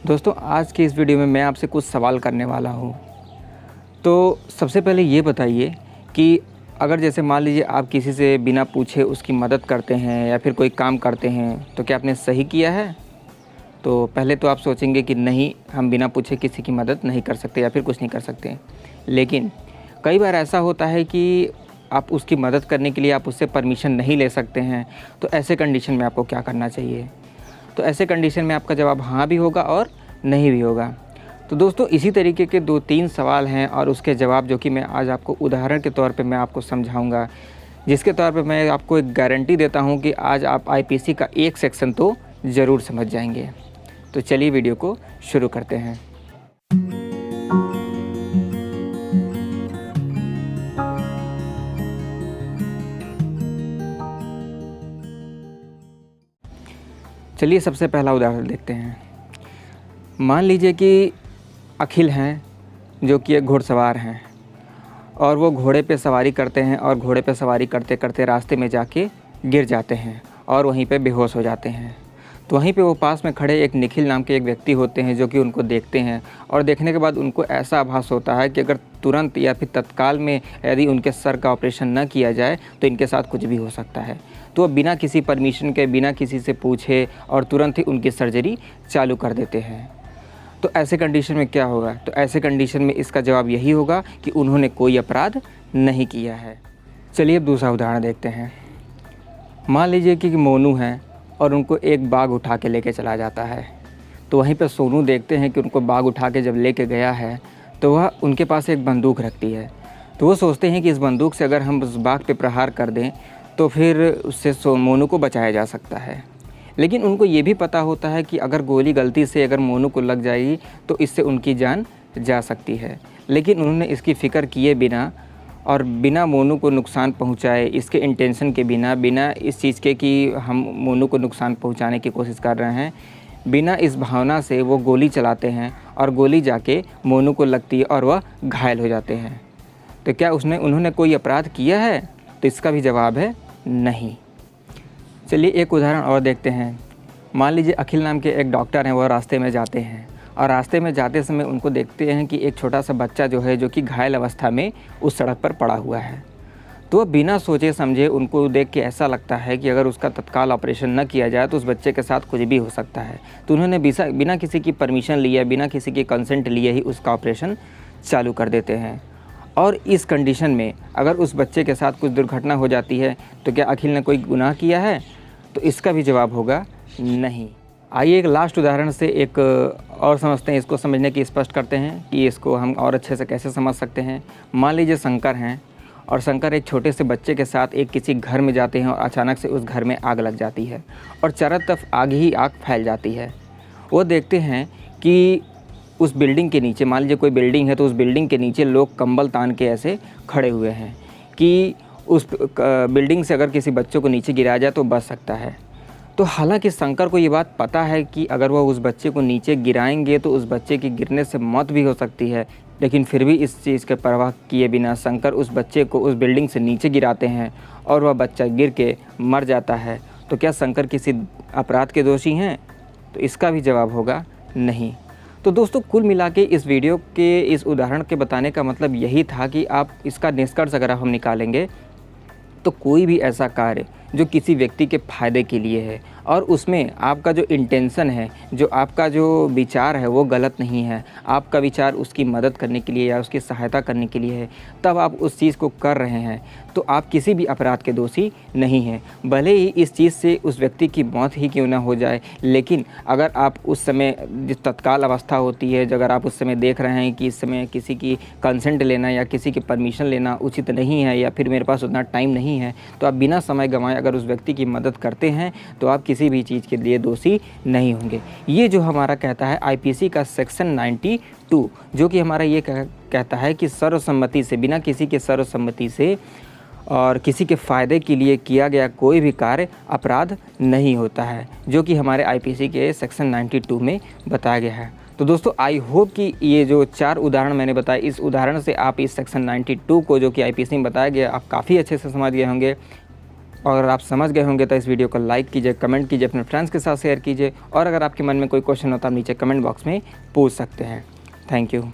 दोस्तों आज की इस वीडियो में मैं आपसे कुछ सवाल करने वाला हूँ। तो सबसे पहले ये बताइए कि अगर जैसे मान लीजिए आप किसी से बिना पूछे उसकी मदद करते हैं या फिर कोई काम करते हैं तो क्या आपने सही किया है? तो पहले तो आप सोचेंगे कि नहीं, हम बिना पूछे किसी की मदद नहीं कर सकते या फिर कुछ नहीं कर सकते। लेकिन कई बार ऐसा होता है कि आप उसकी मदद करने के लिए आप उससे परमिशन नहीं ले सकते हैं। तो ऐसे कंडीशन में आपको क्या करना चाहिए? तो ऐसे कंडीशन में आपका जवाब हाँ भी होगा और नहीं भी होगा। तो दोस्तों इसी तरीके के 2-3 सवाल हैं और उसके जवाब जो कि मैं आज आपको उदाहरण के तौर पे मैं आपको समझाऊंगा, जिसके तौर पे मैं आपको एक गारंटी देता हूं कि आज आप आईपीसी का एक सेक्शन तो ज़रूर समझ जाएंगे। तो चलिए वीडियो को शुरू करते हैं। चलिए सबसे पहला उदाहरण देखते हैं। मान लीजिए कि अखिल हैं जो कि एक घुड़सवार हैं और वो घोड़े पे सवारी करते हैं और घोड़े पे सवारी करते करते रास्ते में जाके गिर जाते हैं और वहीं पे बेहोश हो जाते हैं। तो वहीं पे वो पास में खड़े एक निखिल नाम के एक व्यक्ति होते हैं जो कि उनको देखते हैं और देखने के बाद उनको ऐसा आभास होता है कि अगर तुरंत या फिर तत्काल में यदि उनके सर का ऑपरेशन न किया जाए तो इनके साथ कुछ भी हो सकता है। तो वो बिना किसी परमिशन के, बिना किसी से पूछे और तुरंत ही उनकी सर्जरी चालू कर देते हैं। तो ऐसे कंडीशन में क्या होगा? तो ऐसे कंडीशन में इसका जवाब यही होगा कि उन्होंने कोई अपराध नहीं किया है। चलिए अब दूसरा उदाहरण देखते हैं। मान लीजिए कि मोनू हैं और उनको एक बाघ उठा के लेके चला जाता है। तो वहीं पर सोनू देखते हैं कि उनको बाघ उठा के जब लेके गया है तो वह उनके पास एक बंदूक रखती है। तो वो सोचते हैं कि इस बंदूक से अगर हम उस बाघ पे प्रहार कर दें तो फिर उससे मोनू को बचाया जा सकता है। लेकिन उनको ये भी पता होता है कि अगर गोली गलती से अगर मोनू को लग जाएगी तो इससे उनकी जान जा सकती है। लेकिन उन्होंने इसकी फ़िक्र किए बिना और बिना मोनू को नुकसान पहुंचाए, इसके इंटेंशन के बिना, बिना इस चीज़ के कि हम मोनू को नुकसान पहुंचाने की कोशिश कर रहे हैं, बिना इस भावना से वो गोली चलाते हैं और गोली जाके मोनू को लगती है और वह घायल हो जाते हैं। तो क्या उन्होंने कोई अपराध किया है? तो इसका भी जवाब है नहीं। चलिए एक उदाहरण और देखते हैं। मान लीजिए अखिल नाम के एक डॉक्टर हैं, वह रास्ते में जाते हैं और रास्ते में जाते समय उनको देखते हैं कि एक छोटा सा बच्चा जो है जो कि घायल अवस्था में उस सड़क पर पड़ा हुआ है। तो वह बिना सोचे समझे, उनको देख के ऐसा लगता है कि अगर उसका तत्काल ऑपरेशन न किया जाए तो उस बच्चे के साथ कुछ भी हो सकता है। तो उन्होंने बिना किसी की परमिशन लिए, बिना किसी की कंसेंट लिए ही उसका ऑपरेशन चालू कर देते हैं। और इस कंडीशन में अगर उस बच्चे के साथ कुछ दुर्घटना हो जाती है तो क्या अखिल ने कोई गुनाह किया है? तो इसका भी जवाब होगा नहीं। आइए एक लास्ट उदाहरण से एक और समझते हैं, इसको समझने की स्पष्ट करते हैं कि इसको हम और अच्छे से कैसे समझ सकते हैं। मान लीजिए शंकर हैं और शंकर एक छोटे से बच्चे के साथ एक किसी घर में जाते हैं और अचानक से उस घर में आग लग जाती है और चारों तरफ आग ही आग फैल जाती है। वो देखते हैं कि उस बिल्डिंग के नीचे, मान लीजिए कोई बिल्डिंग है तो उस बिल्डिंग के नीचे लोग कंबल तान के ऐसे खड़े हुए हैं कि उस बिल्डिंग से अगर किसी बच्चों को नीचे गिराया जाए तो बच सकता है। तो हालांकि शंकर को ये बात पता है कि अगर वह उस बच्चे को नीचे गिराएंगे तो उस बच्चे की गिरने से मौत भी हो सकती है, लेकिन फिर भी इस चीज़ के परवाह किए बिना शंकर उस बच्चे को उस बिल्डिंग से नीचे गिराते हैं और वह बच्चा गिर के मर जाता है। तो क्या शंकर किसी अपराध के दोषी हैं? तो इसका भी जवाब होगा नहीं। तो दोस्तों कुल मिला के इस वीडियो के इस उदाहरण के बताने का मतलब यही था कि आप इसका निष्कर्ष अगर हम निकालेंगे तो कोई भी ऐसा कार्य जो किसी व्यक्ति के फ़ायदे के लिए है और उसमें आपका जो इंटेंशन है, जो आपका जो विचार है वो गलत नहीं है, आपका विचार उसकी मदद करने के लिए या उसकी सहायता करने के लिए है, तब आप उस चीज़ को कर रहे हैं तो आप किसी भी अपराध के दोषी नहीं हैं। भले ही इस चीज़ से उस व्यक्ति की मौत ही क्यों ना हो जाए, लेकिन अगर आप उस समय जो तत्काल अवस्था होती है, अगर आप उस समय देख रहे हैं कि इस समय किसी की कंसेंट लेना या किसी की परमिशन लेना उचित नहीं है या फिर मेरे पास उतना टाइम नहीं है, तो आप बिना समय गंवाए अगर उस व्यक्ति की मदद करते हैं तो आप किसी भी चीज़ के लिए दोषी नहीं होंगे। ये जो हमारा कहता है आईपीसी का सेक्शन 92, जो कि हमारा ये कहता है कि सर्वसम्मति से, बिना किसी के सर्वसम्मति से और किसी के फ़ायदे के लिए किया गया कोई भी कार्य अपराध नहीं होता है, जो कि हमारे आईपीसी के सेक्शन 92 में बताया गया है। तो दोस्तों आई होप कि ये जो 4 उदाहरण मैंने बताए, इस उदाहरण से आप इस सेक्शन 92 को जो कि आईपीसी में बताया गया, आप काफ़ी अच्छे से समझ गए होंगे। और अगर आप समझ गए होंगे तो इस वीडियो को लाइक कीजिए, कमेंट कीजिए, अपने फ्रेंड्स के साथ शेयर कीजिए और अगर आपके मन में कोई क्वेश्चन हो तो आप नीचे कमेंट बॉक्स में पूछ सकते हैं। Thank you.